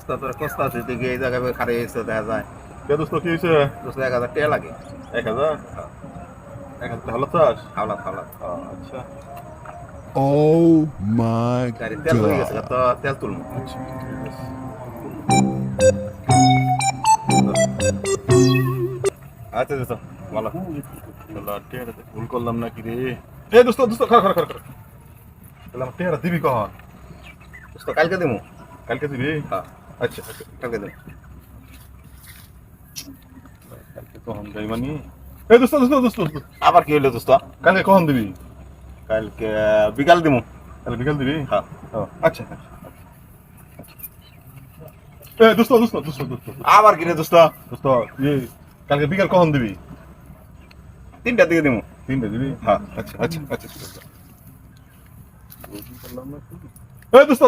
দোস্ত তোর কষ্ট আছে তুই কি এই জায়গায় খারে এসে দেখা যায় কে দোস্ত কি হয়েছে? দোস্ত 1000 টাকা লাগে 1000? 1000 হাওলা চাস? হাওলা হাওলা আচ্ছা Oh my গাড়ি তেল হয়ে গেছে god. তো তেল তুলবো আচ্ছা ঠিক আছে। আচ্ছা দোস্ত বলো আল্লাহ, টেহারাতে ভুল করলাম নাকি রে? এ দোস্ত দোস্ত খা খা খা খা। তাহলে আমার টেহারা দিবি কখন? দোস্ত কালকে দিমু কালকে দিবি? হ্যাঁ আচ্ছা আচ্ছা কালকে দিমু কালকে কখন যাই মানে? এ দোস্ত দোস্ত দোস্ত দোস্ত, আবার কি হইলো দোস্ত কালকে কখন দিবি? কালকে বিকাল দিমু কাল বিকাল দিবি? হ্যাঁ ও, আচ্ছা আচ্ছা এ দোস্ত দোস্ত দোস্ত দোস্ত আবার কি রে দোস্ত দোস্ত কালকে বিকাল কখন দিবি? 3টার দিকে দিমু 3টে দিবি? হ্যাঁ আচ্ছা আচ্ছা আচ্ছা ঠিক আছে। এ দোস্ত দোস্ত